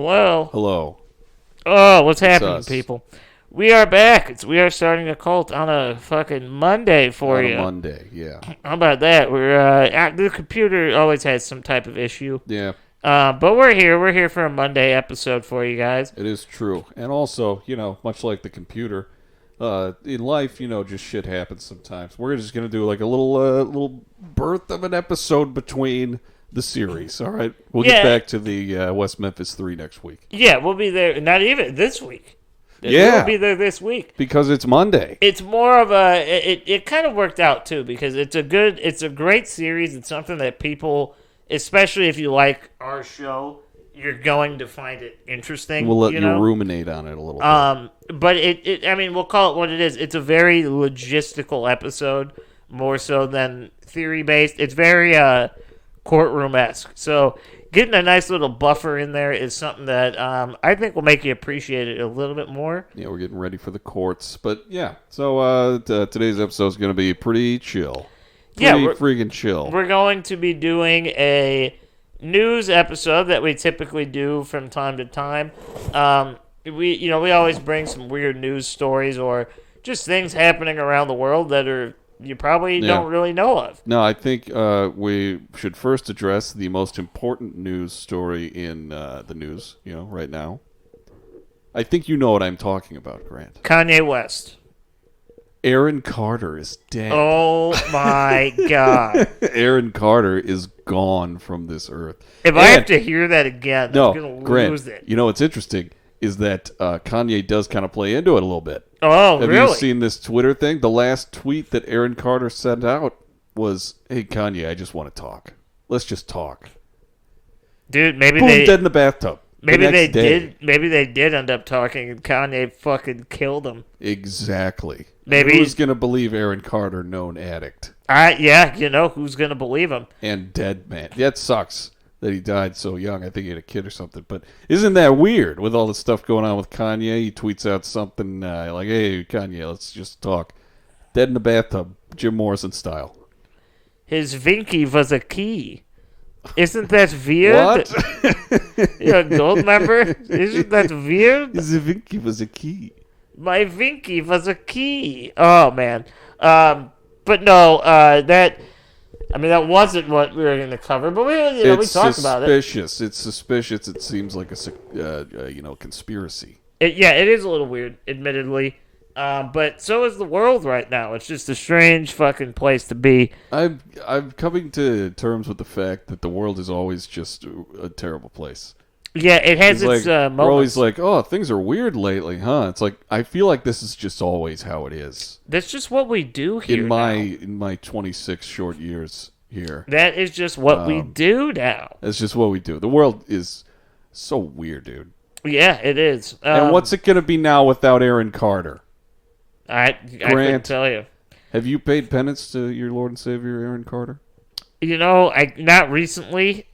Hello. Hello. Oh, what's happening, us. people? We are back. We are starting a cult on a fucking Monday for On you. a Monday, yeah. How about that? The computer always has some type of issue. Yeah, But we're here. We're here for a Monday episode for you guys. it is true. And also, much like the computer, in life, just shit happens sometimes. We're just going to do like a little birth of an episode between the series, all right? We'll get back to the West Memphis 3 next week. Yeah, we'll be there. Not even this week. Yeah. We'll be there this week. Because it's Monday. It's more of it kind of worked out too, because it's a great series. It's something that people, especially if you like our show, you're going to find it interesting. We'll let you ruminate on it a little bit. But we'll call it what it is. It's a very logistical episode, more so than theory-based. It's very courtroom-esque. So getting a nice little buffer in there is something that I think will make you appreciate it a little bit more. Yeah, we're getting ready for the courts. But, yeah, so today's episode is going to be pretty chill. Pretty freaking chill. We're going to be doing a news episode that we typically do from time to time. We always bring some weird news stories or just things happening around the world that you probably don't really know of. No, I think we should first address the most important news story in the news, right now. I think you know what I'm talking about, Grant. Kanye West. Aaron Carter is dead. Oh, my God. Aaron Carter is gone from this earth. If I have to hear that again, I'm going to lose it. You know what's interesting is that Kanye does kind of play into it a little bit. Oh, Have really? you seen this Twitter thing? The last tweet that Aaron Carter sent out was, "Hey, Kanye, I just want to talk. Let's just talk." Dude, maybe Boom, they dead in the bathtub. Maybe the they next day. did. Maybe they did end up talking, and Kanye fucking killed him. Exactly. Maybe who's gonna believe Aaron Carter, known addict? Who's gonna believe him? And dead man. That sucks that he died so young. I think he had a kid or something. But isn't that weird with all the stuff going on with Kanye? He tweets out something like, "Hey, Kanye, let's just talk." Dead in the bathtub, Jim Morrison style. His Vinky was a key. Isn't that weird? What? You don't remember? Isn't that weird? His Vinky was a key. My Vinky was a key. Oh, man. But no, that wasn't what we were going to cover, but we talked about it. It's suspicious. It seems like a conspiracy. It is a little weird, admittedly. But so is the world right now. It's just a strange fucking place to be. I'm coming to terms with the fact that the world is always just a terrible place. Yeah, it has its moments. We're always like, oh, things are weird lately, huh? It's like, I feel like this is just always how it is. That's just what we do here in my 26 short years here. That is just what we do now. That's just what we do. The world is so weird, dude. Yeah, it is. And what's it going to be now without Aaron Carter? I couldn't tell you. Have you paid penance to your Lord and Savior, Aaron Carter? Not recently.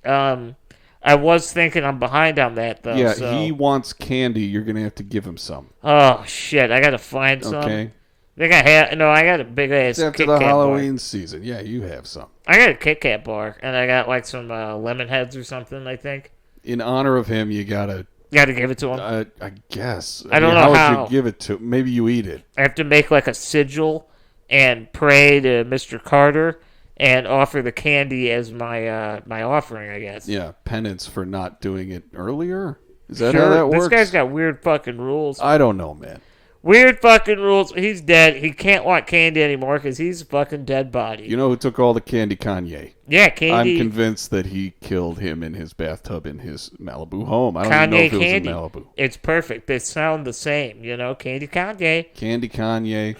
I was thinking I'm behind on that, though. Yeah, so. he wants candy. You're going to have to give him some. Oh, shit. I got to find some. Okay. I got a big-ass Kit Kat after the Halloween bar. season. Yeah, you have some. I got a Kit Kat bar, and I got, like, some lemon heads or something, I think. In honor of him, you got to... You got to give it to him? I guess. I don't know how. How would you give it to him? Maybe you eat it. I have to make, like, a sigil and pray to Mr. Carter and offer the candy as my my offering, I guess. Yeah, penance for not doing it earlier? Is that how that works? This guy's got weird fucking rules. I don't know, man. Weird fucking rules. He's dead. He can't want candy anymore because he's a fucking dead body. You know who took all the candy? Kanye. Yeah, Candy. I'm convinced that he killed him in his bathtub in his Malibu home. I don't even know if it was in Malibu. It's perfect. They sound the same, Candy Kanye. Candy Kanye.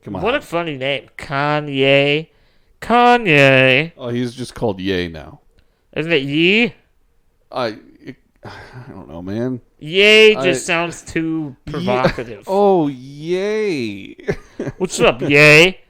Come on. What a funny name. Kanye. Oh, he's just called Ye now. Isn't it Ye? I don't know, man. Ye just sounds too provocative. Oh, yay. What's up, Ye?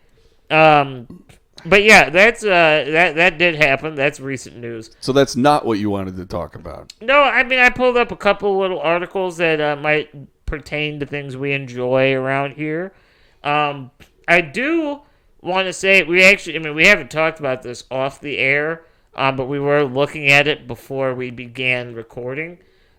But yeah, that's that did happen. That's recent news. So that's not what you wanted to talk about. No, I pulled up a couple little articles that might pertain to things we enjoy around here. I do want to say we haven't talked about this off the air, but we were looking at it before we began recording.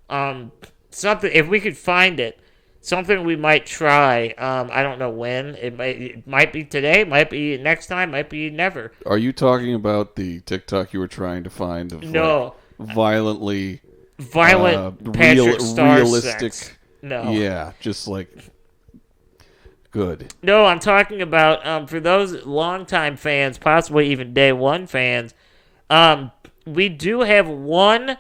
Something, if we could find it, something we might try. I don't know when. It might be today, might be next time, might be never. Are you talking about the TikTok you were trying to find of No. violent Patrick Star realistic sex. No. Yeah, just like good. No, I'm talking about for those longtime fans, possibly even day one fans. We do have one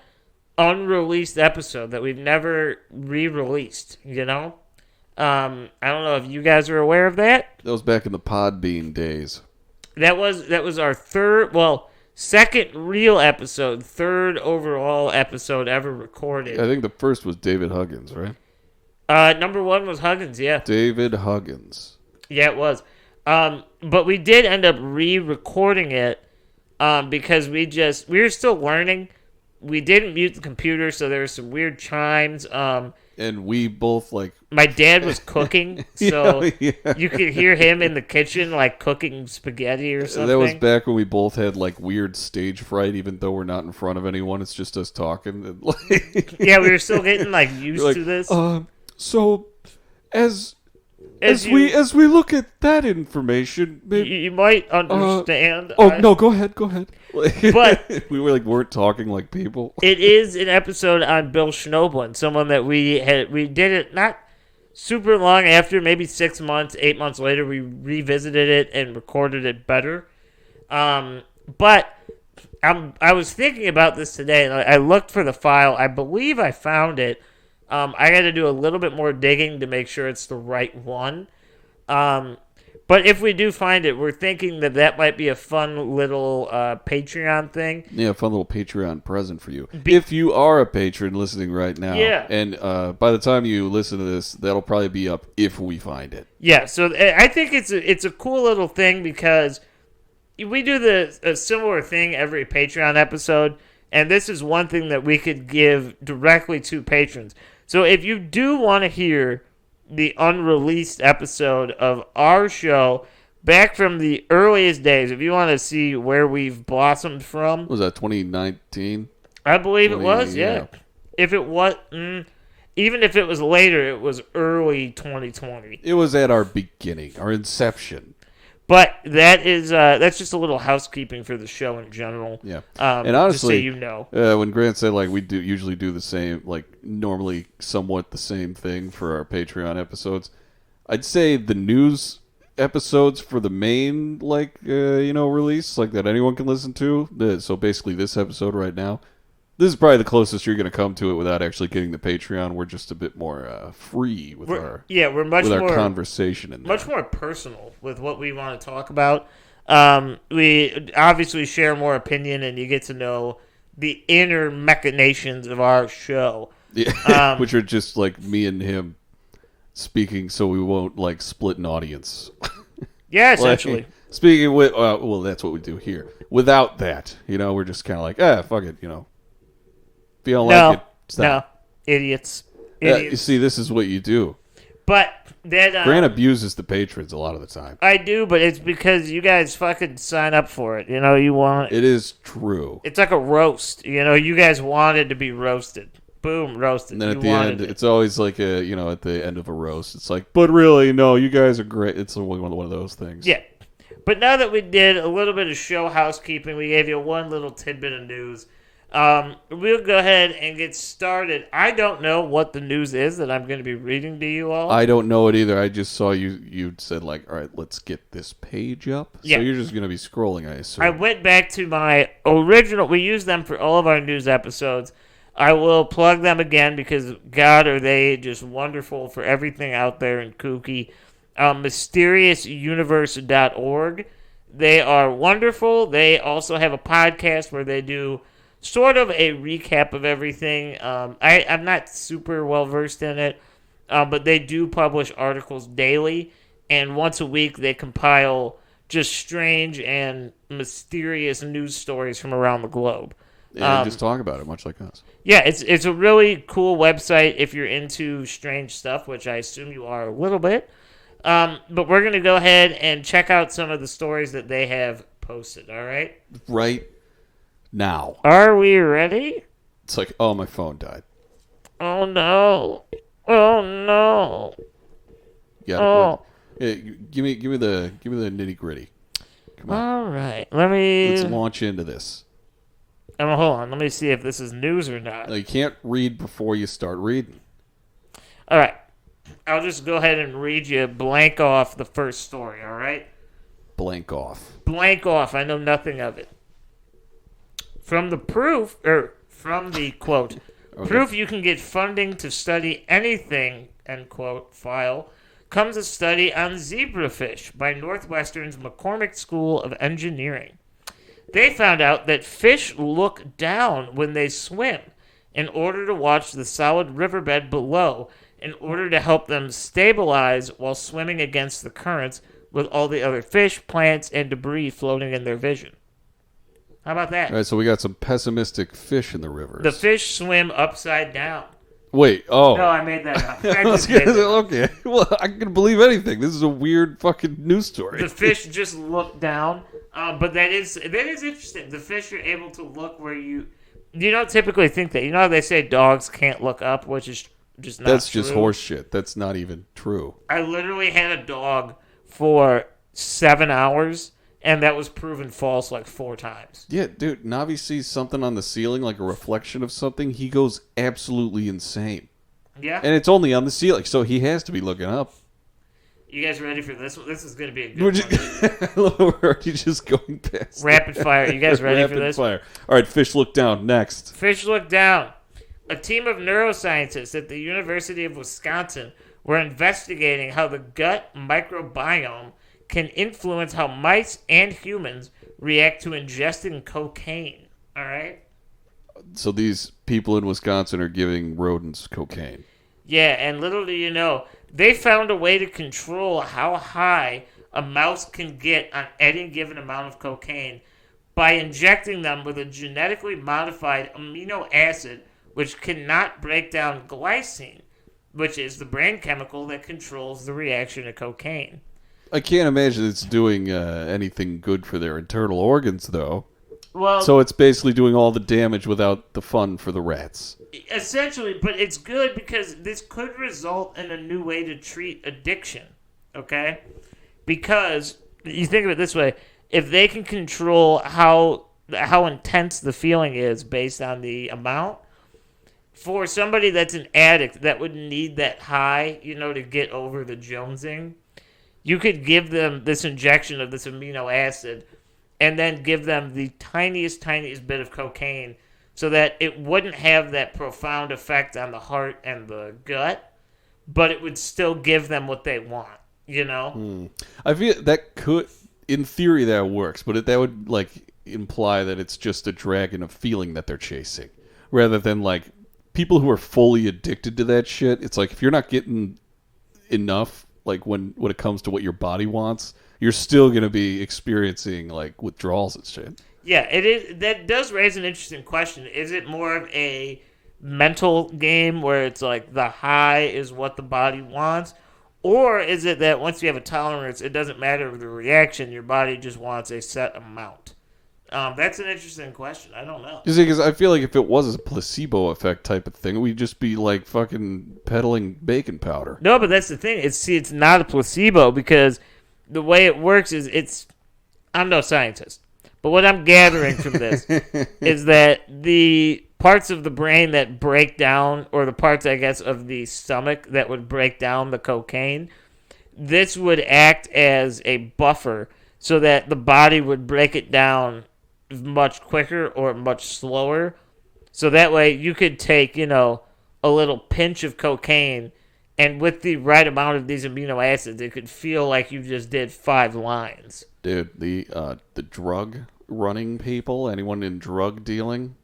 unreleased episode that we've never re-released. You know, I don't know if you guys are aware of that. That was back in the Podbean days. That was our second real episode, third overall episode ever recorded. I think the first was David Huggins, right? Number one was Huggins, yeah. David Huggins. Yeah, it was. But we did end up re-recording it because we were still learning. We didn't mute the computer, so there were some weird chimes. And we both my dad was cooking, so yeah. you could hear him in the kitchen cooking spaghetti or something. That was back when we both had weird stage fright, even though we're not in front of anyone. It's just us talking. Yeah, we were still getting used to this. So as we look at that information, maybe you might understand. no, go ahead. But we weren't talking like people. It is an episode on Bill Schnoebelen, someone that we did it not super long after, maybe 6 months, 8 months later, we revisited it and recorded it better. But I was thinking about this today, and I looked for the file. I believe I found it. I got to do a little bit more digging to make sure it's the right one. But if we do find it, we're thinking that might be a fun little Patreon thing. Yeah, a fun little Patreon present for you. If you are a patron listening right now. Yeah. And by the time you listen to this, that'll probably be up if we find it. Yeah, so I think it's a cool little thing because we do a similar thing every Patreon episode, and this is one thing that we could give directly to patrons. So if you do want to hear the unreleased episode of our show back from the earliest days, if you want to see where we've blossomed from. What was that, 2019? I believe it was, yeah. If it was, even if it was later, it was early 2020. It was at our beginning, our inception. But that's just a little housekeeping for the show in general. Yeah, and honestly, just so you know, when Grant said we usually do the same, normally somewhat the same thing for our Patreon episodes, I'd say the news episodes for the main release that anyone can listen to. So basically, this episode right now, this is probably the closest you're going to come to it without actually getting the Patreon. We're just a bit more free with our conversation in there. Much more personal with what we want to talk about. We obviously share more opinion, and you get to know the inner machinations of our show. Yeah, which are just me and him speaking, so we won't split an audience. Yeah, essentially. Speaking with, well, that's what we do here. Without that, we're just kind of fuck it, If you don't like it, stop. No, idiots. You see, this is what you do. But that Grant abuses the patrons a lot of the time. I do, but it's because you guys fucking sign up for it. You want it. Is true. It's like a roast. You guys wanted to be roasted. Boom, roasted. And then at the end, it's always at the end of a roast, it's but really, no, you guys are great. It's one of those things. Yeah. But now that we did a little bit of show housekeeping, we gave you one little tidbit of news. We'll go ahead and get started. I don't know what the news is that I'm going to be reading to you all. I don't know it either. I just saw you said all right, let's get this page up. Yeah. So you're just going to be scrolling, I assume. I went back to my original. We use them for all of our news episodes. I will plug them again because, God, are they just wonderful for everything out there and kooky. MysteriousUniverse.org. They are wonderful. They also have a podcast where they do sort of a recap of everything. I'm not super well versed in it, but they do publish articles daily, and once a week they compile just strange and mysterious news stories from around the globe. And just talk about it, much like us. Yeah, it's a really cool website if you're into strange stuff, which I assume you are a little bit. But we're going to go ahead and check out some of the stories that they have posted, all right? Right now. Are we ready? It's oh, my phone died. Oh no. Oh no. Got it. What? Oh. Give me the nitty gritty. Come on. All right. Let's launch into this. Hold on. Let me see if this is news or not. Now, you can't read before you start reading. All right. I'll just go ahead and read you blank off the first story, all right? Blank off. Blank off. I know nothing of it. From the quote, Okay. proof you can get funding to study anything, end quote, file, comes a study on zebrafish by Northwestern's McCormick School of Engineering. They found out that fish look down when they swim in order to watch the solid riverbed below in order to help them stabilize while swimming against the currents with all the other fish, plants, and debris floating in their vision. How about that? All right, so we got some pessimistic fish in the rivers. The fish swim upside down. Wait, oh. No, I made that up. I was gonna say, okay. Well, I can believe anything. This is a weird fucking news story. The fish just look down, but that is interesting. The fish are able to look where you don't typically think that. You know how they say dogs can't look up, which is just not That's true? just horse shit. That's not even true. I literally had a dog for 7 hours, and that was proven false like 4 times. Yeah, dude, Navi sees something on the ceiling, like a reflection of something. He goes absolutely insane. Yeah? And it's only on the ceiling, so he has to be looking up. You guys ready for this one? This is going to be a We're good one. We're already just going past Rapid fire. You guys ready for this? Rapid fire. All right, fish look down. Next. Fish look down. A team of neuroscientists at the University of Wisconsin were investigating how the gut microbiome can influence how mice and humans react to ingesting cocaine. All right? So these people in Wisconsin are giving rodents cocaine. Yeah, and little do you know, they found a way to control how high a mouse can get on any given amount of cocaine by injecting them with a genetically modified amino acid which cannot break down glycine, which is the brain chemical that controls the reaction to cocaine. I can't imagine it's doing anything good for their internal organs, though. Well, So it's basically doing all the damage without the fun for the rats. essentially, but it's good because this could result in a new way to treat addiction, okay? Because you think of it this way, if they can control how intense the feeling is based on the amount, for somebody that's an addict that would need that high, to get over the jonesing, you could give them this injection of this amino acid and then give them the tiniest bit of cocaine so that it wouldn't have that profound effect on the heart and the gut, but it would still give them what they want, I feel that could, in theory, that works, but that would imply that it's just a dragon of feeling that they're chasing, rather than people who are fully addicted to that shit. It's like if you're not getting enough, when it comes to what your body wants, you're still gonna be experiencing withdrawals and shit. Yeah, it is. That does raise an interesting question. Is it more of a mental game where it's like the high is what the body wants? Or is it that once you have a tolerance, it doesn't matter the reaction, your body just wants a set amount? That's an interesting question. I don't know. You see, because I feel like if it was a placebo effect type of thing, we'd just be fucking peddling baking powder. No, but that's the thing. It's not a placebo because the way it works is I'm no scientist. But what I'm gathering from this is that the parts of the brain that break down, or the parts, I guess, of the stomach that would break down the cocaine, this would act as a buffer so that the body would break it down much quicker or much slower. So that way you could take, a little pinch of cocaine, and with the right amount of these amino acids, it could feel like you just did 5 lines. Dude, the drug running people, anyone in drug dealing,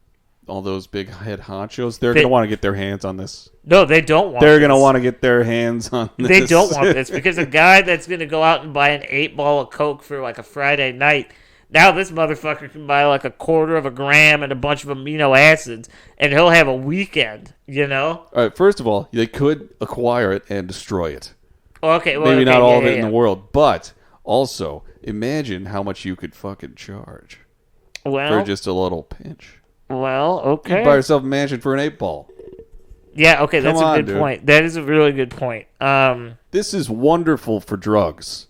all those big head honchos, they're going to want to get their hands on this. No, they don't want They're going to want to get their hands on this. They don't want this because a guy that's going to go out and buy an 8-ball of Coke for a Friday night, now this motherfucker can buy a quarter of a gram and a bunch of amino acids, and he'll have a weekend, All right, first of all, they could acquire it and destroy it. Okay, well, Maybe okay, not all of yeah, it in the world, but also imagine how much you could fucking charge for Well, just a little pinch. well, You okay. buy yourself a mansion for an 8-ball. Yeah, okay, that's Come on, a good dude. point. That is a really good point. This is wonderful for drugs.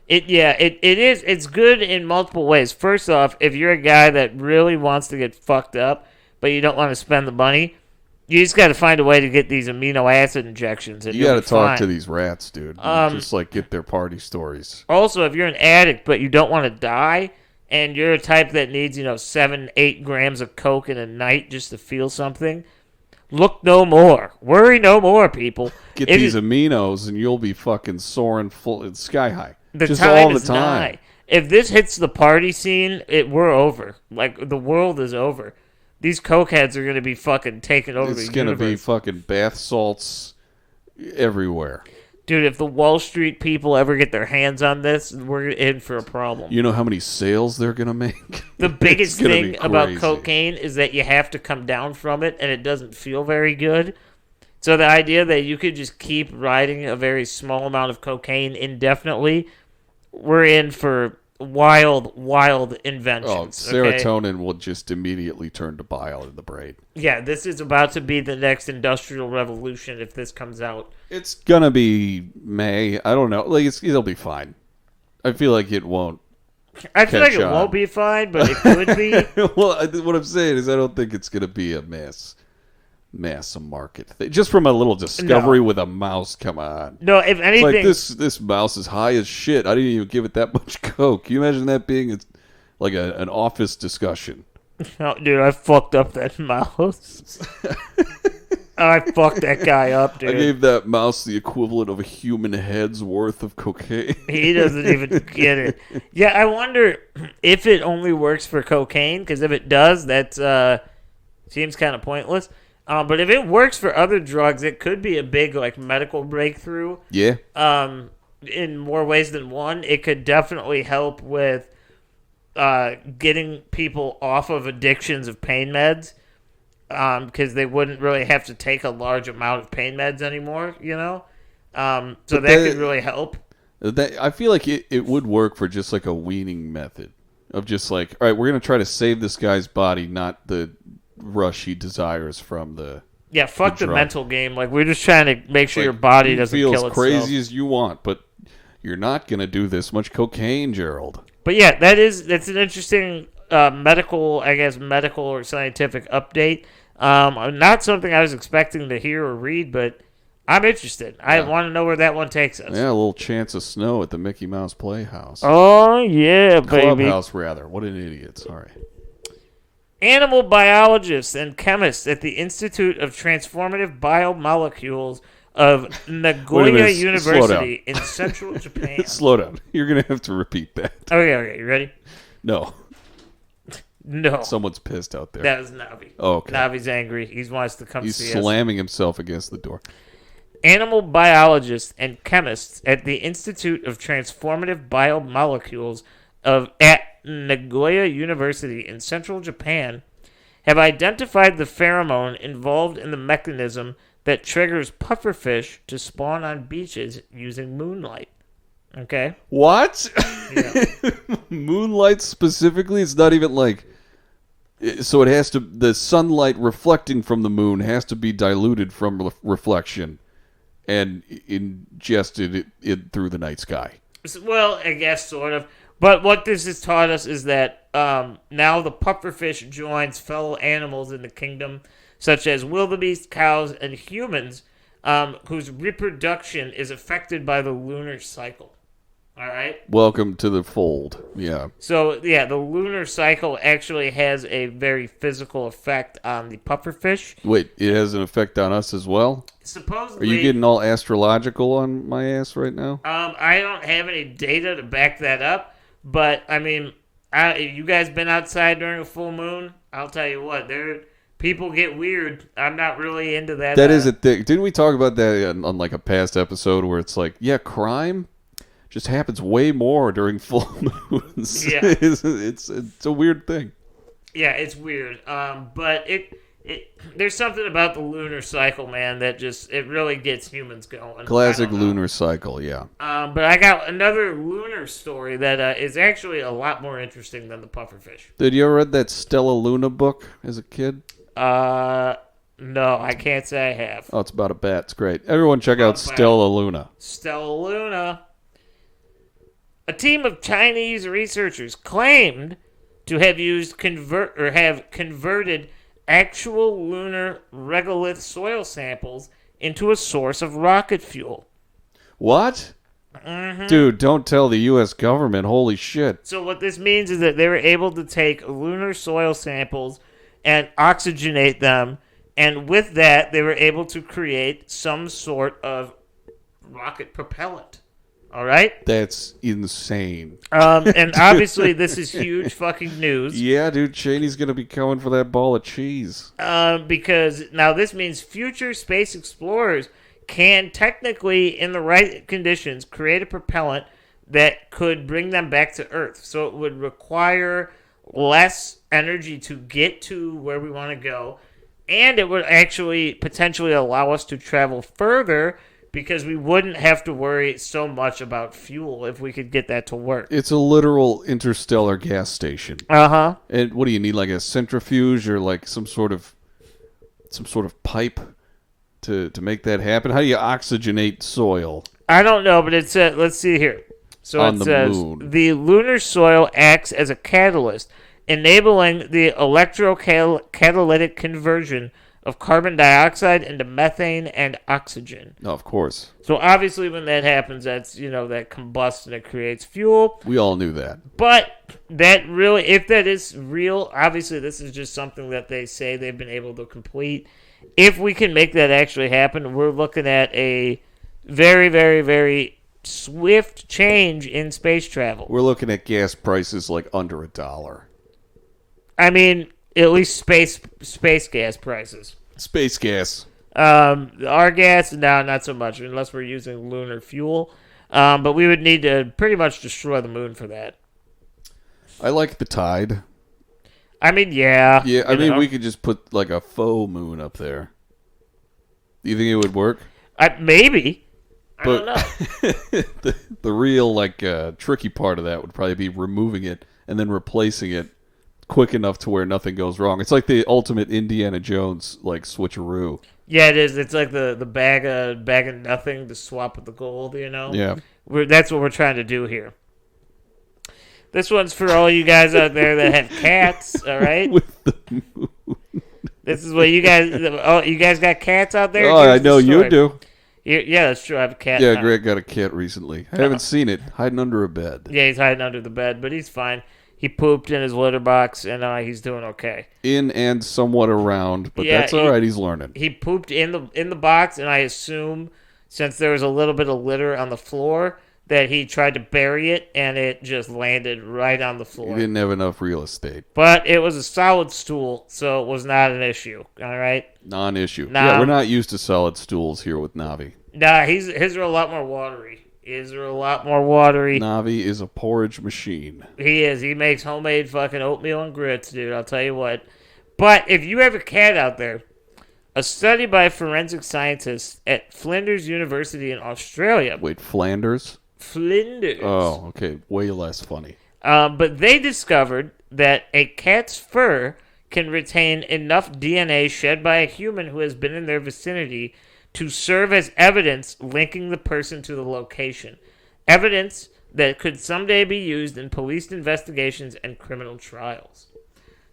It is. It's good in multiple ways. First off, if you're a guy that really wants to get fucked up, but you don't want to spend the money, you just got to find a way to get these amino acid injections. And You got to talk fine. to these rats, dude. And just like get their party stories. Also, if you're an addict but you don't want to die, and you're a type that needs 7-8 grams of coke in a night just to feel something, look no more. Worry no more, people. Get these aminos, and you'll be fucking soaring sky high. The just time all the is time. nigh. If this hits the party scene, we're over. Like, the world is over. These cokeheads are going to be fucking taking over the universe. It's going to be fucking bath salts everywhere. Dude, if the Wall Street people ever get their hands on this, we're in for a problem. You know how many sales they're going to make? The biggest It's gonna thing be about crazy. cocaine is that you have to come down from it, and it doesn't feel very good. So the idea that you could just keep riding a very small amount of cocaine indefinitely, we're in for wild, wild inventions. Oh, serotonin will just immediately turn to bile in the brain. Yeah, this is about to be the next industrial revolution if this comes out. It's going to be May. I don't know. Like it'll be fine. I feel like it won't. I feel like Catch it on. won't be fine, but it could be. Well, what I'm saying is I don't think it's going to be a mass market thing. Just from a little discovery with a mouse, come on. No, if anything... Like this mouse is high as shit. I didn't even give it that much coke. Can you imagine that being like an office discussion? Oh, dude, I fucked up that mouse. I fucked that guy up, dude. I gave that mouse the equivalent of a human head's worth of cocaine. He doesn't even get it. Yeah, I wonder if it only works for cocaine, because if it does, that seems kind of pointless. But if it works for other drugs, it could be a big medical breakthrough. Yeah. In more ways than one, it could definitely help with getting people off of addictions of pain meds, because they wouldn't really have to take a large amount of pain meds anymore. So that could really help. I feel like it would work for just like a weaning method of just like, all right, we're going to try to save this guy's body, not the rush he desires from the fuck the drug. Mental game. Like, we're just trying to make sure your body doesn't kill itself. Feel as crazy as you want, but you're not going to do this much cocaine, Gerald. But yeah, that's an interesting medical or scientific update. Not something I was expecting to hear or read, but I'm interested. I want to know where that one takes us. Yeah, a little chance of snow at the Mickey Mouse Playhouse. Oh, yeah, baby. Clubhouse, rather. What an idiot. Sorry. Animal biologists and chemists at the Institute of Transformative Biomolecules of Nagoya University in central Japan. Slow down. You're going to have to repeat that. Okay, you ready? No. No. Someone's pissed out there. That was Navi. Oh, okay. Navi's angry. He wants to come He's see us. slamming himself against the door. Animal biologists and chemists at the Institute of Transformative Biomolecules at Nagoya University in central Japan have identified the pheromone involved in the mechanism that triggers pufferfish to spawn on beaches using moonlight. Okay? What? Yeah. Moonlight specifically? It's not even like... So it has to... The sunlight reflecting from the moon has to be diluted from reflection and ingested it through the night sky. Well, I guess sort of. But what this has taught us is that now the pufferfish joins fellow animals in the kingdom, such as wildebeest, cows, and humans, whose reproduction is affected by the lunar cycle. All right? Welcome to the fold. Yeah. So, yeah, the lunar cycle actually has a very physical effect on the pufferfish. Wait, it has an effect on us as well? Supposedly... Are you getting all astrological on my ass right now? I don't have any data to back that up, but, I mean, you guys been outside during a full moon? I'll tell you what, people get weird. I'm not really into that. That is a thing. Didn't we talk about that on like a past episode where it's like, yeah, crime just happens way more during full moons. Yeah. it's a weird thing. Yeah, it's weird. But there's something about the lunar cycle, man, that it really gets humans going. Classic lunar cycle, yeah. But I got another lunar story that is actually a lot more interesting than the pufferfish. Did you ever read that Stella Luna book as a kid? No, I can't say I have. Oh, it's about a bat. It's great. Everyone check out Stella Luna. Stella Luna. A team of Chinese researchers claimed to have converted actual lunar regolith soil samples into a source of rocket fuel. What? Mm-hmm. Dude, don't tell the U.S. government. Holy shit. So what this means is that they were able to take lunar soil samples and oxygenate them, and with that, they were able to create some sort of rocket propellant. All right? That's insane. And obviously, this is huge fucking news. Yeah, dude, Cheney's going to be coming for that ball of cheese. Because now this means future space explorers can technically, in the right conditions, create a propellant that could bring them back to Earth. So it would require less energy to get to where we want to go, and it would actually potentially allow us to travel further because we wouldn't have to worry so much about fuel if we could get that to work. It's a literal interstellar gas station. Uh-huh. And what do you need, like a centrifuge or like some sort of pipe to make that happen? How do you oxygenate soil? I don't know, but it said, let's see here. So On it the says, moon. the lunar soil acts as a catalyst, enabling the electrocatalytic conversion of carbon dioxide into methane and oxygen. No, of course. So obviously when that happens, that's, that combusts and it creates fuel. We all knew that. But that really, if that is real, obviously this is just something that they say they've been able to complete. If we can make that actually happen, we're looking at a very, very, very swift change in space travel. We're looking at gas prices like under $1. I mean, at least space gas prices. Space gas. Our gas, no, not so much, unless we're using lunar fuel. But we would need to pretty much destroy the moon for that. I like the tide. I mean, yeah. Yeah, I mean, we could just put like a faux moon up there. Do you think it would work? Maybe. I don't know. the real, tricky part of that would probably be removing it and then replacing it quick enough to where nothing goes wrong. It's like the ultimate Indiana Jones, switcheroo. Yeah, it is. It's like the bag of nothing to swap with the gold, Yeah. That's what we're trying to do here. This one's for all you guys out there that have cats, all right? With the moon. This is what you guys got cats out there? Oh, I know you do. Yeah, that's true. I have a cat. Yeah, now. Greg got a cat recently. I haven't seen it. Hiding under a bed. Yeah, he's hiding under the bed, but he's fine. He pooped in his litter box, and he's doing okay. In and somewhat around, but that's all right. He's learning. He pooped in the box, and I assume since there was a little bit of litter on the floor that he tried to bury it, and it just landed right on the floor. He didn't have enough real estate. But it was a solid stool, so it was not an issue. All right? Non-issue. Nah. Yeah, we're not used to solid stools here with Navi. Nah, his are a lot more watery. Navi is a porridge machine. He is. He makes homemade fucking oatmeal and grits, dude. I'll tell you what. But if you have a cat out there, a study by forensic scientists at Flinders University in Australia. Wait, Flanders? Flinders. Oh, okay. Way less funny. But they discovered that a cat's fur can retain enough DNA shed by a human who has been in their vicinity to serve as evidence linking the person to the location. Evidence that could someday be used in police investigations and criminal trials.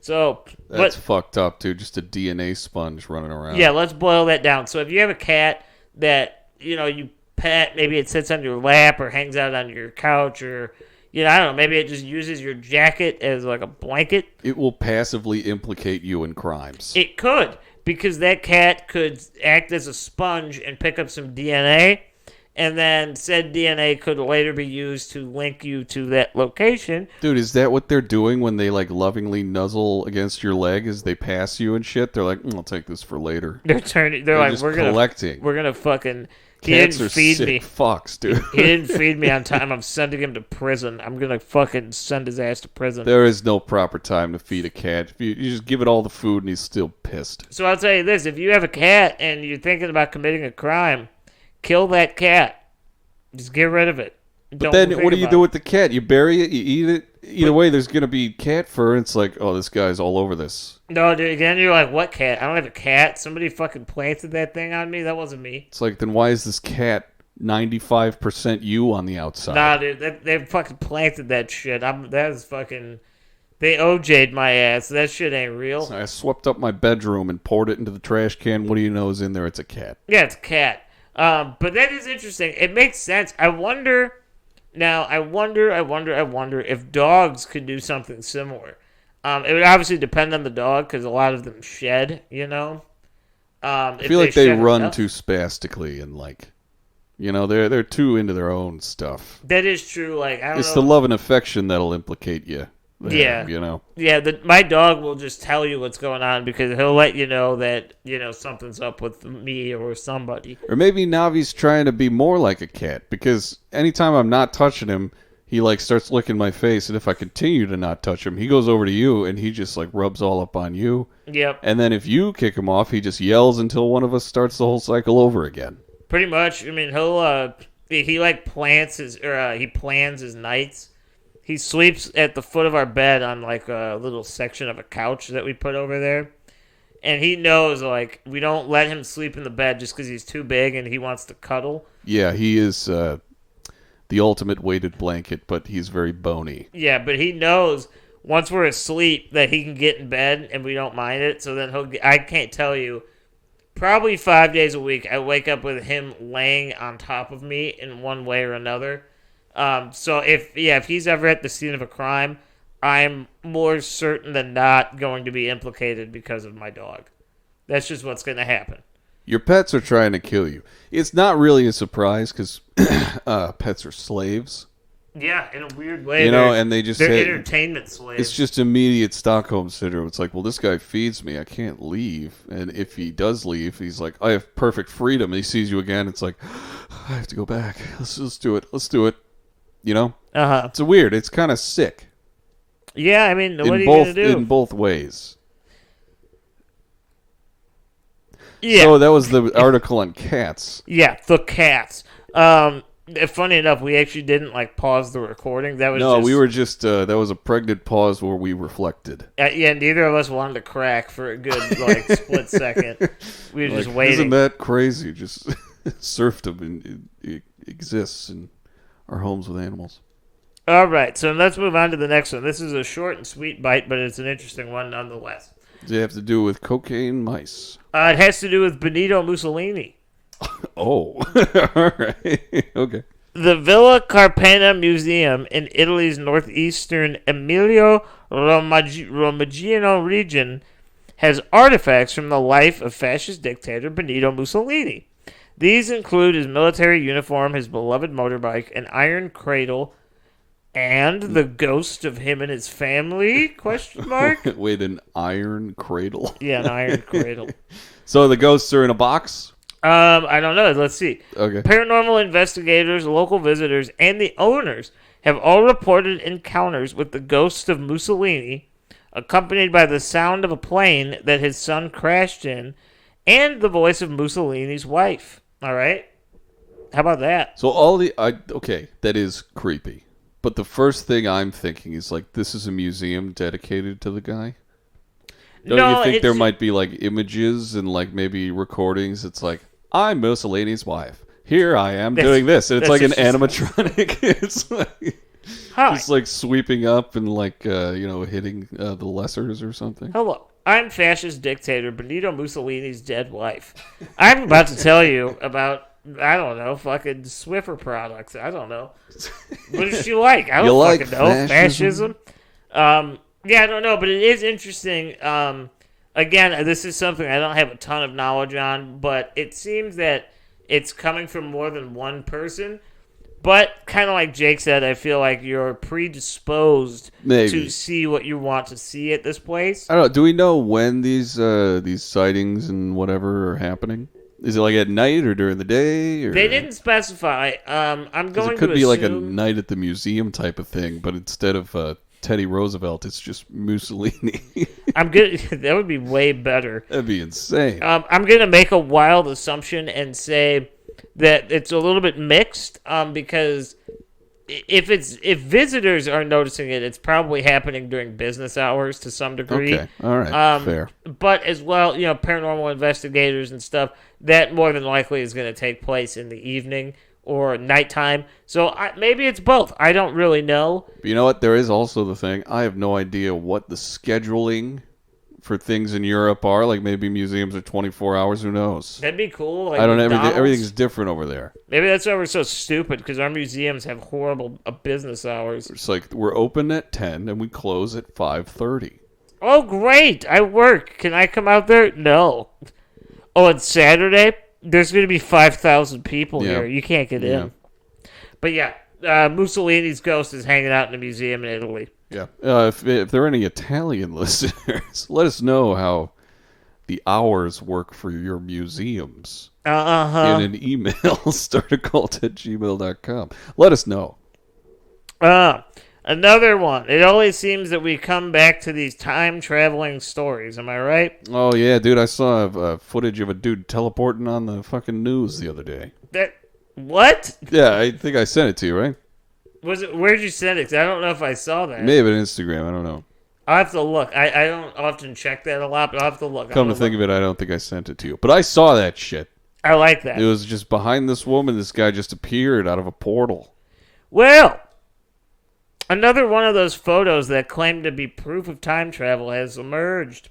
So that's fucked up, dude. Just a DNA sponge running around. Yeah, let's boil that down. So if you have a cat that, you pet, maybe it sits on your lap or hangs out on your couch or, I don't know, maybe it just uses your jacket as like a blanket. It will passively implicate you in crimes. It could. Because that cat could act as a sponge and pick up some DNA, and then said DNA could later be used to link you to that location. Dude, is that what they're doing when they lovingly nuzzle against your leg as they pass you and shit? They're like, I'll take this for later. They're like, just we're gonna fucking. He Cats didn't feed sick me. Fucks, dude. He didn't feed me on time. I'm sending him to prison. I'm gonna fucking send his ass to prison. There is no proper time to feed a cat. You just give it all the food and he's still pissed. So I'll tell you this: if you have a cat and you're thinking about committing a crime, kill that cat. Just get rid of it. But then what do you do with the cat? You bury it? You eat it either way, there's going to be cat fur. And it's like, oh, this guy's all over this. No, dude, again, you're like, what cat? I don't have a cat. Somebody fucking planted that thing on me. That wasn't me. It's like, then why is this cat 95% you on the outside? Nah, dude, they fucking planted that shit. That is fucking... They OJ'd my ass. That shit ain't real. So I swept up my bedroom and poured it into the trash can. What do you know is in there? It's a cat. Yeah, it's a cat. But that is interesting. It makes sense. I wonder if dogs could do something similar. It would obviously depend on the dog because a lot of them shed, you know. I feel like they run too spastically and like, you know, they're too into their own stuff. That is true. Like I don't know. It's the love and affection that'll implicate you. Yeah, you know. Yeah, my dog will just tell you what's going on because he'll let you know that, you know, something's up with me or somebody. Or maybe Navi's trying to be more like a cat because anytime I'm not touching him, he like starts licking my face, and if I continue to not touch him, he goes over to you and he just like rubs all up on you. Yep. And then if you kick him off, he just yells until one of us starts the whole cycle over again. Pretty much. I mean, he like plans his nights. He sleeps at the foot of our bed on like a little section of a couch that we put over there. And he knows, like, we don't let him sleep in the bed just because he's too big and he wants to cuddle. Yeah, he is the ultimate weighted blanket, but he's very bony. Yeah, but he knows once we're asleep that he can get in bed and we don't mind it. So then I can't tell you, probably 5 days a week, I wake up with him laying on top of me in one way or another. So if he's ever at the scene of a crime, I'm more certain than not going to be implicated because of my dog. That's just what's going to happen. Your pets are trying to kill you. It's not really a surprise because pets are slaves. Yeah, in a weird way. You know, and they're entertainment slaves. It's just immediate Stockholm Syndrome. It's like, well, this guy feeds me. I can't leave. And if he does leave, he's like, I have perfect freedom. And he sees you again. It's like, I have to go back. Let's do it. Let's do it. You know? Uh-huh. It's weird. It's kind of sick. Yeah, I mean, what are you going to do? In both ways. Yeah. So that was the article on cats. Yeah, the cats. Funny enough, we actually didn't, like, pause the recording. We were just, that was a pregnant pause where we reflected. Yeah, neither of us wanted to crack for a good, like, split second. We were just waiting. Isn't that crazy? Just serfdom exists in our homes with animals. All right, so let's move on to the next one. This is a short and sweet bite, but it's an interesting one nonetheless. Does it have to do with cocaine mice? It has to do with Benito Mussolini. Oh, all right. Okay. The Villa Carpena Museum in Italy's northeastern Emilia-Romagna region has artifacts from the life of fascist dictator Benito Mussolini. These include his military uniform, his beloved motorbike, an iron cradle, and the ghost of him and his family, question mark? Wait, an iron cradle? Yeah, an iron cradle. So the ghosts are in a box? I don't know. Let's see. Okay. Paranormal investigators, local visitors, and the owners have all reported encounters with the ghost of Mussolini, accompanied by the sound of a plane that his son crashed in, and the voice of Mussolini's wife. All right? How about that? So okay, that is creepy. But the first thing I'm thinking is, like, this is a museum dedicated to the guy? Don't you think there might be, like, images and, like, maybe recordings? It's like, I'm Mussolini's wife. Here I am doing this. And it's like an animatronic. It's like... Hi. Just, like, sweeping up and, like, hitting the lessers or something. Hello. I'm fascist dictator Benito Mussolini's dead wife. I'm about to tell you about, I don't know, fucking Swiffer products. I don't know. What does she like? I don't fucking know. Fascism? Yeah, I don't know, but it is interesting. Again, this is something I don't have a ton of knowledge on, but it seems that it's coming from more than one person. But kind of like Jake said, I feel like you're predisposed to see what you want to see at this place. I don't know. Do we know when these sightings and whatever are happening? Is it like at night or during the day? Or? They didn't specify. I'm going to assume... It could be like a night at the museum type of thing, but instead of Teddy Roosevelt, it's just Mussolini. I'm good. That would be way better. That'd be insane. I'm going to make a wild assumption and say that it's a little bit mixed because if visitors are noticing it, it's probably happening during business hours to some degree. Okay, all right, fair. But as well, paranormal investigators and stuff, that more than likely is going to take place in the evening or nighttime. So maybe it's both. I don't really know. But you know what? There is also the thing. I have no idea what the scheduling for things in Europe are. Like maybe museums are 24 hours. Who knows? That'd be cool. Like I don't know. McDonald's. Everything's different over there. Maybe that's why we're so stupid, because our museums have horrible business hours. It's like we're open at 10 and we close at 5:30. Oh, great. I work. Can I come out there? No. Oh, it's Saturday? There's going to be 5,000 people here. You can't get in. But yeah, Mussolini's ghost is hanging out in a museum in Italy. Yeah. If there are any Italian listeners, let us know how the hours work for your museums. In an email, startacult@gmail.com. Let us know. Another one. It always seems that we come back to these time-traveling stories. Am I right? Oh, yeah, dude. I saw footage of a dude teleporting on the fucking news the other day. What? Yeah, I think I sent it to you, right? Where'd you send it? 'Cause I don't know if I saw that. Maybe on Instagram. I don't know. I'll have to look. I don't often check that a lot, but I'll have to look. Come to think of it, I don't think I sent it to you. But I saw that shit. I like that. It was just behind this woman. This guy just appeared out of a portal. Well, another one of those photos that claim to be proof of time travel has emerged.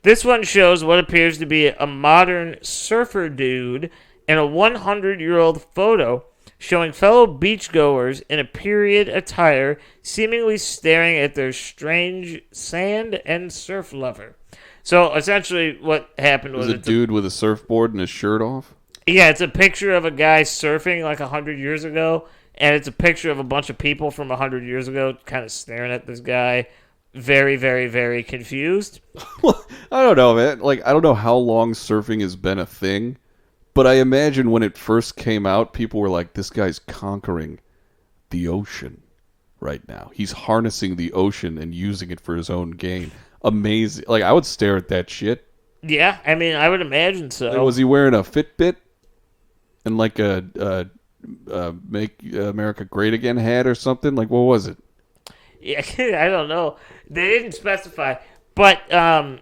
This one shows what appears to be a modern surfer dude in a 100-year-old photo showing fellow beachgoers in a period attire seemingly staring at their strange sand and surf lover. So essentially what happened was... a dude with a surfboard and his shirt off? Yeah, it's a picture of a guy surfing like 100 years ago, and it's a picture of a bunch of people from 100 years ago kind of staring at this guy, very, very, very confused. Well, I don't know, man. Like, I don't know how long surfing has been a thing, but I imagine when it first came out, people were like, this guy's conquering the ocean right now. He's harnessing the ocean and using it for his own gain. Amazing. Like, I would stare at that shit. Yeah, I mean, I would imagine so. Like, was he wearing a Fitbit and like a Make America Great Again hat or something? Like, what was it? Yeah, I don't know. They didn't specify, but I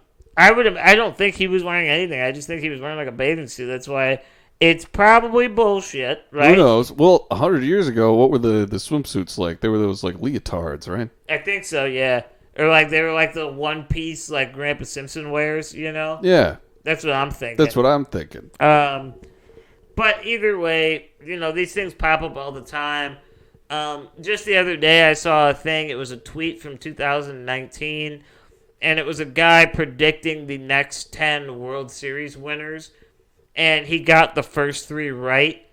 don't think he was wearing anything. I just think he was wearing like a bathing suit. That's why it's probably bullshit, right? Who knows? Well, 100 years ago, what were the swimsuits like? They were those like leotards, right? I think so, yeah. Or like they were like the one piece like Grandpa Simpson wears, you know? Yeah. That's what I'm thinking. That's what I'm thinking. But either way, these things pop up all the time. Just the other day, I saw a thing. It was a tweet from 2019, and it was a guy predicting the next 10 World Series winners, and he got the first 3 right.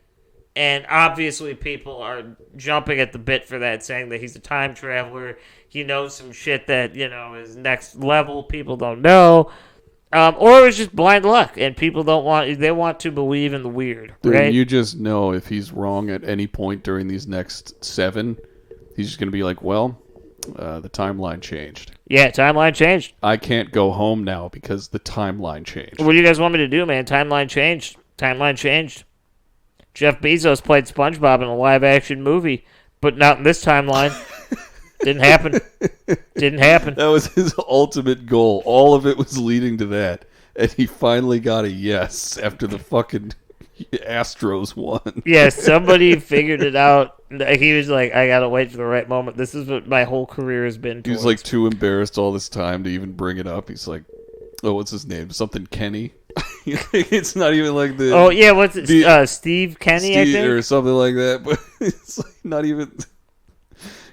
And obviously, people are jumping at the bit for that, saying that he's a time traveler. He knows some shit that is next level. People don't know. Or it was just blind luck, and people they want to believe in the weird, Dude, right? you just know if he's wrong at any point during these next 7, he's just going to be like, well, the timeline changed. Yeah, timeline changed. I can't go home now because the timeline changed. What do you guys want me to do, man? Timeline changed. Timeline changed. Jeff Bezos played SpongeBob in a live-action movie, but not in this timeline. Didn't happen. Didn't happen. That was his ultimate goal. All of it was leading to that. And he finally got a yes after the fucking Astros won. Yeah, somebody figured it out. He was like, I gotta wait for the right moment. This is what my whole career has been towards. He was like too embarrassed all this time to even bring it up. He's like, oh, what's his name? Something Kenny? It's not even like the... Oh, yeah, what's it? Steve Kenny, I think? Or something like that. But it's like not even...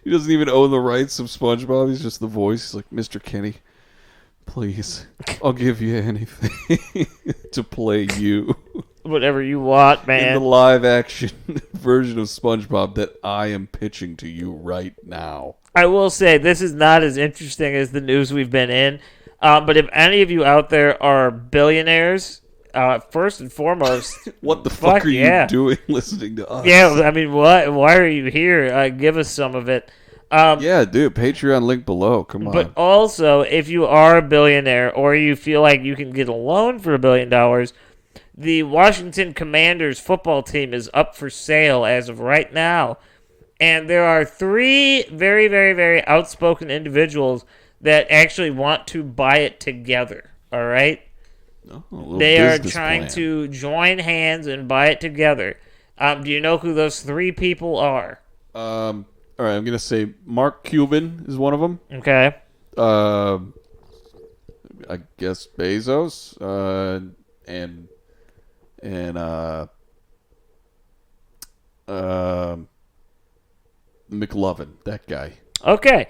He doesn't even own the rights of SpongeBob. He's just the voice. He's like, Mr. Kenny, please, I'll give you anything to play you. Whatever you want, man. In the live-action version of SpongeBob that I am pitching to you right now. I will say, this is not as interesting as the news we've been in. But if any of you out there are billionaires, first and foremost, what the fuck are you doing listening to us? Yeah, I mean, what? Why are you here? Give us some of it. Yeah, dude, Patreon link below. Come on. But also, if you are a billionaire or you feel like you can get a loan for $1 billion, the Washington Commanders football team is up for sale as of right now. And there are 3 very, very, very outspoken individuals that actually want to buy it together. All right? They are trying to join hands and buy it together. Do you know who those 3 people are? All right, I'm going to say Mark Cuban is one of them. Okay. I guess Bezos, and McLovin, that guy. Okay.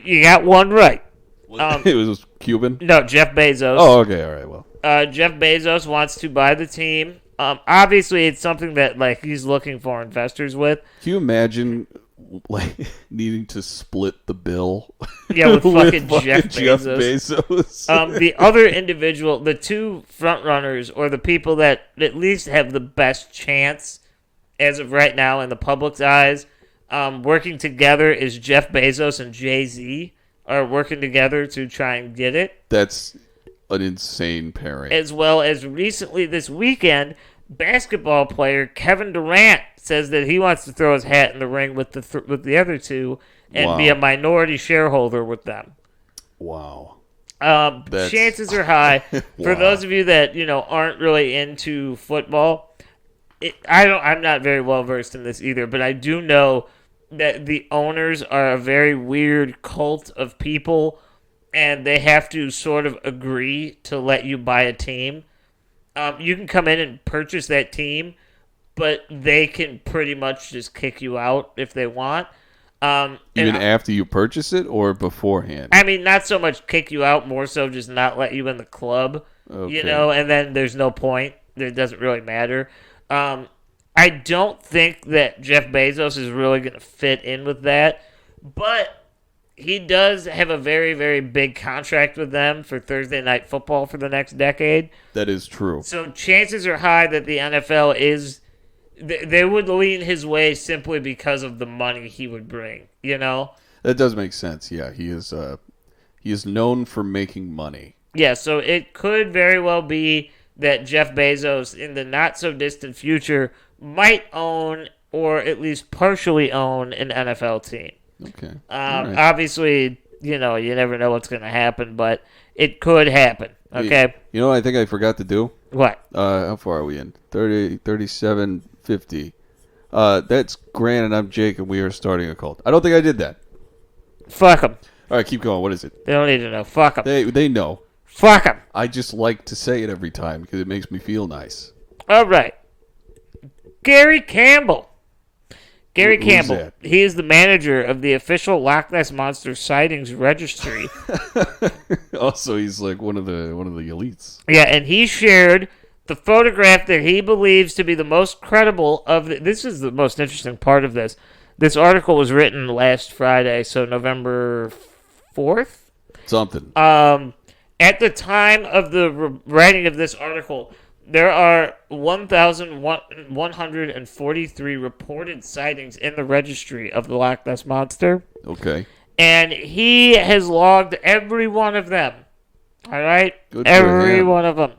You got one right. It was Cuban? No, Jeff Bezos. Oh, okay, all right, well. Jeff Bezos wants to buy the team. Obviously, it's something that like he's looking for investors with. Can you imagine like needing to split the bill? Yeah, with fucking Jeff Bezos. The other individual, the 2 front runners, or the people that at least have the best chance as of right now in the public's eyes, working together is Jeff Bezos and Jay-Z are working together to try and get it. That's an insane pairing. As well as recently this weekend, basketball player Kevin Durant says that he wants to throw his hat in the ring with the other 2 and be a minority shareholder with them. Wow. Chances are high for those of you that aren't really into football. I'm not very well versed in this either, but I do know that the owners are a very weird cult of people, and they have to sort of agree to let you buy a team. You can come in and purchase that team, but they can pretty much just kick you out if they want. Even after you purchase it or beforehand? I mean, not so much kick you out, more so just not let you in the club, and then there's no point. It doesn't really matter. I don't think that Jeff Bezos is really going to fit in with that, but he does have a very, very big contract with them for Thursday Night Football for the next decade. That is true. So chances are high that the NFL is... They would lean his way simply because of the money he would bring, That does make sense, yeah. He is known for making money. Yeah, so it could very well be that Jeff Bezos, in the not-so-distant future, might own, or at least partially own, an NFL team. Okay. Right. Obviously, you never know what's going to happen, but it could happen, okay? You know what I think I forgot to do? What? How far are we in? 37, 50. That's Grant and I'm Jake, and we are starting a cult. I don't think I did that. Fuck them. All right, keep going. What is it? They don't need to know. Fuck them. They know. Fuck them. I just like to say it every time because it makes me feel nice. All right. Gary Campbell. Who's Campbell. That? He is the manager of the official Loch Ness Monster sightings registry. Also, he's like one of the elites. Yeah, and he shared the photograph that he believes to be the most credible of this is the most interesting part of this. This article was written last Friday, so November 4th? Something. At the time of the writing of this article, there are 1,143 reported sightings in the registry of the Loch Ness Monster. Okay. And he has logged every one of them. All right? Good every one of them.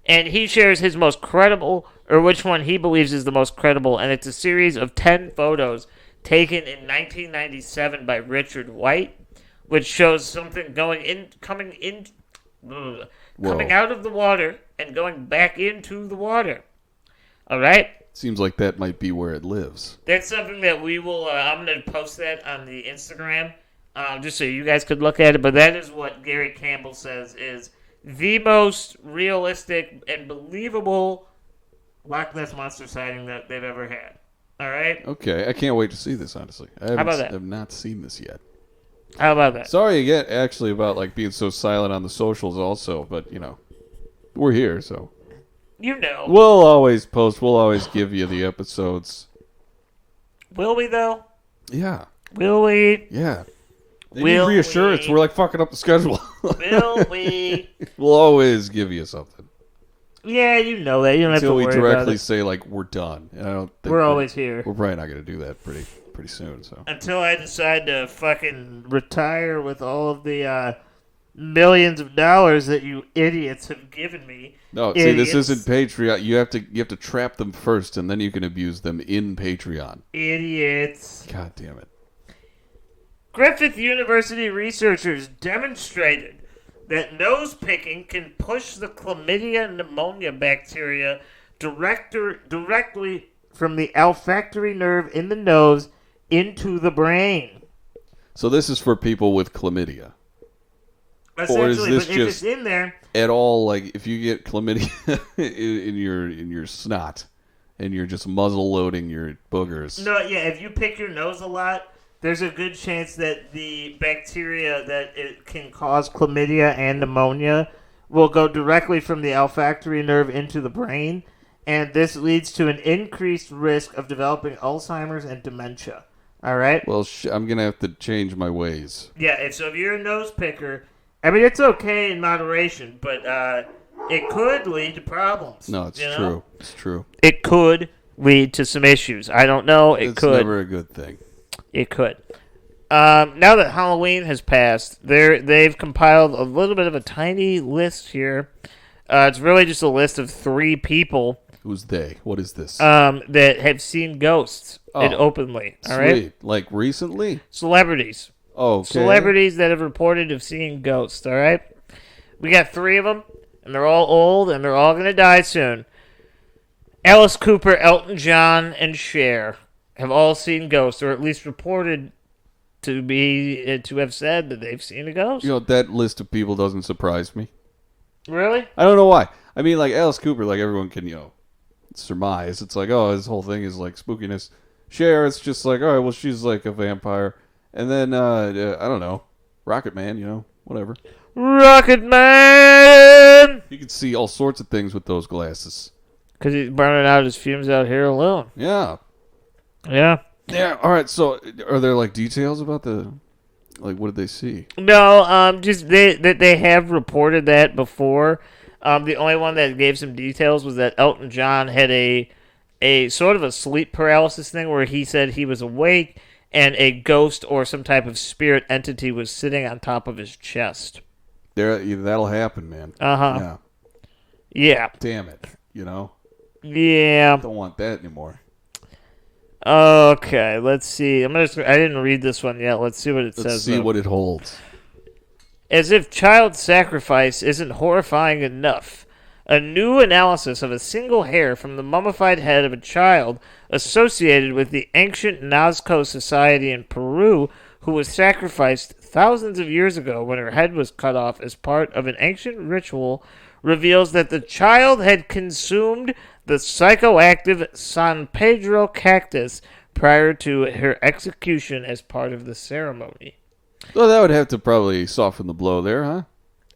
And he shares his most credible, or which one he believes is the most credible, and it's a series of 10 photos taken in 1997 by Richard White, which shows something coming out of the water and going back into the water. All right? Seems like that might be where it lives. That's something that we will... I'm going to post that on the Instagram, just so you guys could look at it. But that is what Gary Campbell says is the most realistic and believable Loch Ness Monster sighting that they've ever had. All right? Okay. I can't wait to see this, honestly. How about that? I have not seen this yet. How about that? Sorry again, actually, about like being so silent on the socials also, but, we're here, so... We'll always post. We'll always give you the episodes. Will we, though? Yeah. Will we? Yeah. They need reassurance. We're like fucking up the schedule. Will we? We'll always give you something. Yeah, you know that. You don't have to worry about it. Until we directly say, like, we're done. And I don't think we're always here. We're probably not going to do that pretty soon. So until I decide to fucking retire with all of the millions of dollars that you idiots have given me. No, see, this isn't Patreon. You have to trap them first, and then you can abuse them in Patreon. Idiots. God damn it. Griffith University researchers demonstrated that nose picking can push the chlamydia pneumonia bacteria directly from the olfactory nerve in the nose into the brain. So this is for people with chlamydia. Or is this but just if it's in there at all? Like if you get chlamydia in your snot, and you're just muzzle loading your boogers. No, yeah. If you pick your nose a lot, there's a good chance that the bacteria that it can cause chlamydia and pneumonia will go directly from the olfactory nerve into the brain, and this leads to an increased risk of developing Alzheimer's and dementia. All right? Well, I'm going to have to change my ways. Yeah, and so if you're a nose picker, I mean, it's okay in moderation, but it could lead to problems. No, it's true. It's true. It could lead to some issues. I don't know. It could. It's never a good thing. It could. Now that Halloween has passed, they've compiled a little bit of a tiny list here. It's really just a list of 3 people. Who's they? What is this? That have seen ghosts openly. All sweet. right? Like recently? Celebrities. Oh, okay. Celebrities that have reported of seeing ghosts. All right? We got 3 of them, and they're all old, and they're all going to die soon. Alice Cooper, Elton John, and Cher have all seen ghosts, or at least reported to have said that they've seen a ghost. You know, that list of people doesn't surprise me. Really? I don't know why. I mean, like Alice Cooper, like everyone can, surmise. It's like, oh, this whole thing is like spookiness. Cher, it's just like, all right, well, she's like a vampire. And then, I don't know, Rocket Man, whatever. Rocket Man! You can see all sorts of things with those glasses. Because he's burning out his fumes out here alone. Yeah. Yeah. Yeah, all right, so are there, like, details about what did they see? No, just they have reported that before. The only one that gave some details was that Elton John had a sort of a sleep paralysis thing where he said he was awake and a ghost or some type of spirit entity was sitting on top of his chest. That'll happen, man. Uh-huh. Yeah. Damn it, Yeah. Don't want that anymore. Okay, let's see. I didn't read this one yet. Let's see what it says. Let's see what it holds. As if child sacrifice isn't horrifying enough, a new analysis of a single hair from the mummified head of a child associated with the ancient Nazca society in Peru who was sacrificed thousands of years ago when her head was cut off as part of an ancient ritual reveals that the child had consumed the psychoactive San Pedro cactus prior to her execution as part of the ceremony. Well, that would have to probably soften the blow there, huh?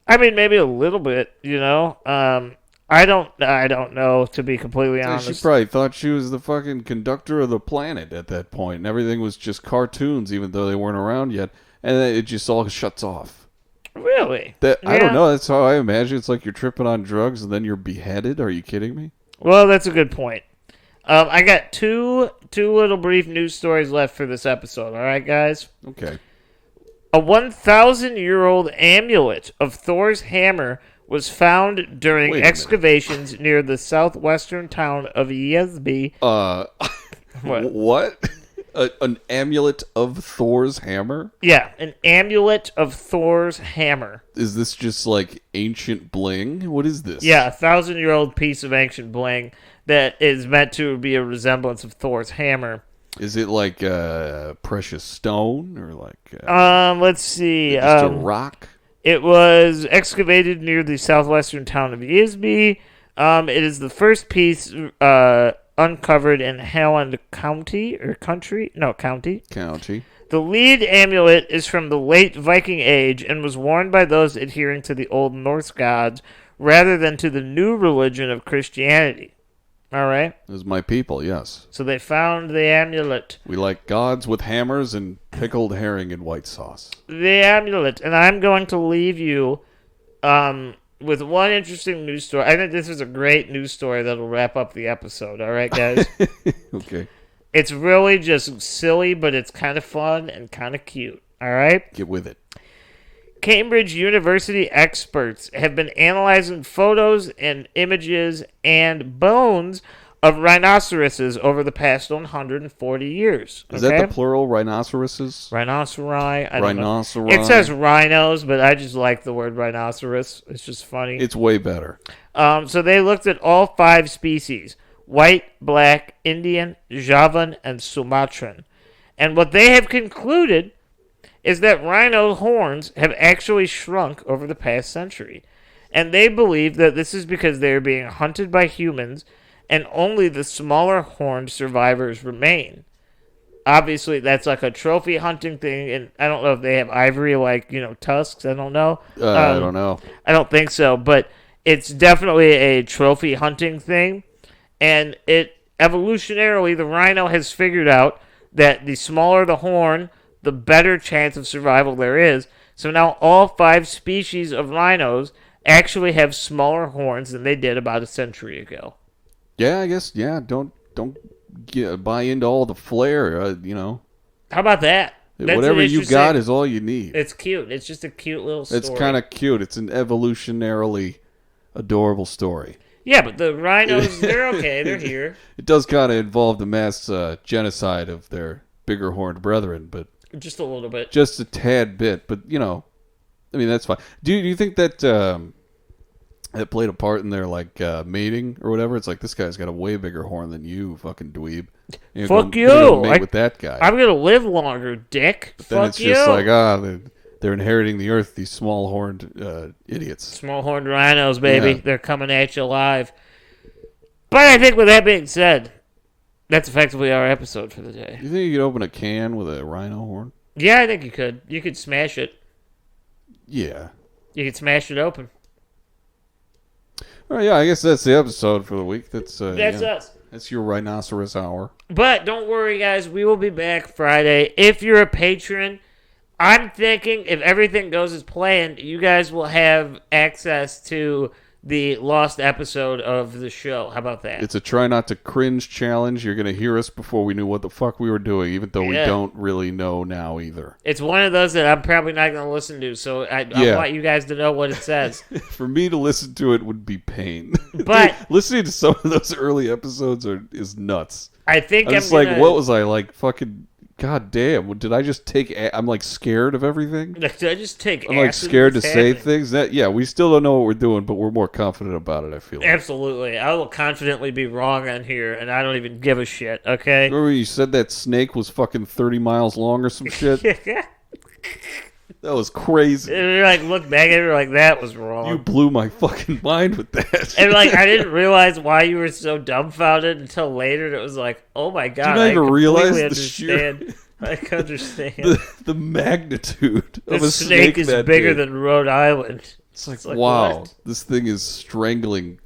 I mean, maybe a little bit, I don't know, to be completely honest. She probably thought she was the fucking conductor of the planet at that point, and everything was just cartoons, even though they weren't around yet, and then it just all shuts off. Really? I don't know. That's how I imagine. It's like you're tripping on drugs and then you're beheaded. Are you kidding me? Well, that's a good point. I got two little brief news stories left for this episode. All right, guys? Okay. A 1,000-year-old amulet of Thor's hammer was found during excavations near the southwestern town of Yesby. What? An amulet of Thor's hammer? Yeah, an amulet of Thor's hammer. Is this just like ancient bling? What is this? Yeah, a 1,000-year-old piece of ancient bling that is meant to be a resemblance of Thor's hammer. Is it like a precious stone or like? Let's see. Just a rock. It was excavated near the southwestern town of Yesby. It is the first piece uncovered in Halland County or country? No, county. County. The lead amulet is from the late Viking Age and was worn by those adhering to the Old Norse gods rather than to the new religion of Christianity. All right? Those are my people, yes. So they found the amulet. We like gods with hammers and pickled herring and white sauce. The amulet. And I'm going to leave you with one interesting news story. I think this is a great news story that'll wrap up the episode. All right, guys? Okay. It's really just silly, but it's kind of fun and kind of cute. All right? Get with it. Cambridge University experts have been analyzing photos and images and bones of rhinoceroses over the past 140 years. Is that the plural, rhinoceroses? Rhinoceri. I don't know. Rhinoceri. It says rhinos, but I just like the word rhinoceros. It's just funny. It's way better. So they looked at all 5 species: white, black, Indian, Javan, and Sumatran. And what they have concluded is that rhino horns have actually shrunk over the past century. And they believe that this is because they are being hunted by humans and only the smaller horned survivors remain. Obviously, that's like a trophy hunting thing, and I don't know if they have ivory like, tusks. I don't know. I don't know. I don't think so, but it's definitely a trophy hunting thing. And evolutionarily, the rhino has figured out that the smaller the horn, the better chance of survival there is. So now all 5 species of rhinos actually have smaller horns than they did about a century ago. Yeah, I guess. Yeah, don't buy into all the flair. How about that? Whatever you got is all you need. It's cute. It's just a cute little story. It's kind of cute. It's an evolutionarily adorable story. Yeah, but the rhinos, they're okay. They're here. It does kind of involve the mass genocide of their bigger horned brethren, but just a little bit. Just a tad bit, but that's fine. Do you think that that played a part in their mating or whatever? It's like, this guy's got a way bigger horn than you, fucking dweeb. Fuck you! Go mate with that guy. I'm gonna live longer, dick. But then it's just like, they're inheriting the earth. These small horned idiots. Small horned rhinos, baby. Yeah. They're coming at you live. But I think with that being said, that's effectively our episode for the day. You think you could open a can with a rhino horn? Yeah, I think you could. You could smash it. Yeah. You could smash it open. All right, yeah, I guess that's the episode for the week. That's us. That's your rhinoceros hour. But don't worry, guys. We will be back Friday. If you're a patron, I'm thinking if everything goes as planned, you guys will have access to the lost episode of the show. How about that? It's a try not to cringe challenge. You're going to hear us before we knew what the fuck we were doing, even though we don't really know now either. It's one of those that I'm probably not going to listen to, so I want you guys to know what it says. For me to listen to it would be pain. But listening to some of those early episodes is nuts. I think I'm like, what was I like? Fucking. God damn! Did I just take? I'm scared of everything. Did I just take? I'm scared to say things. We still don't know what we're doing, but we're more confident about it. I feel. Absolutely, I will confidently be wrong on here, and I don't even give a shit. Okay. Remember you said that snake was fucking 30 miles long or some shit? That was crazy. And we look back at it, that was wrong. You blew my fucking mind with that. And I didn't realize why you were so dumbfounded until later. And it was like, oh my god! Did I even realize the sheer? I can understand the magnitude of a snake is bigger than Rhode Island. It's like wow, what? This thing is strangling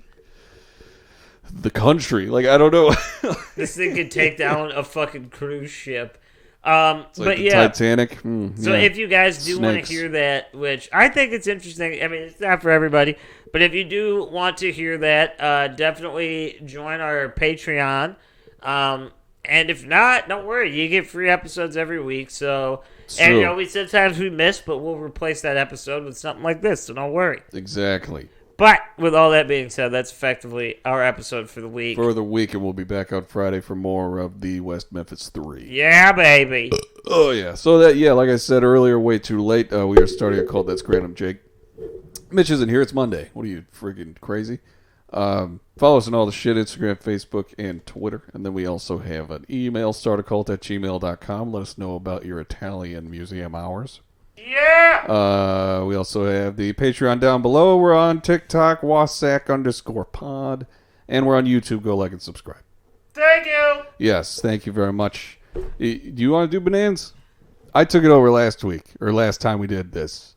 the country. I don't know. This thing could take down a fucking cruise ship. It's but the Titanic. So if you guys do want to hear that, which I think it's interesting. I mean, it's not for everybody, but if you do want to hear that, definitely join our Patreon. And if not, don't worry, you get free episodes every week. So, and we sometimes we miss, but we'll replace that episode with something like this. So don't worry. Exactly. But with all that being said, that's effectively our episode for the week. For the week, and we'll be back on Friday for more of the West Memphis 3. Yeah, baby. Oh, yeah. So, like I said earlier, way too late. We are starting a cult that's Random Jake. Mitch isn't here. It's Monday. What are you, friggin' crazy? Follow us on all the shit, Instagram, Facebook, and Twitter. And then we also have an email, startacult@gmail.com. Let us know about your Italian museum hours. Yeah! We also have the Patreon down below. We're on TikTok, Wasac_pod. And we're on YouTube. Go like and subscribe. Thank you! Yes, thank you very much. Do you want to do bananas? I took it over last week, or last time we did this.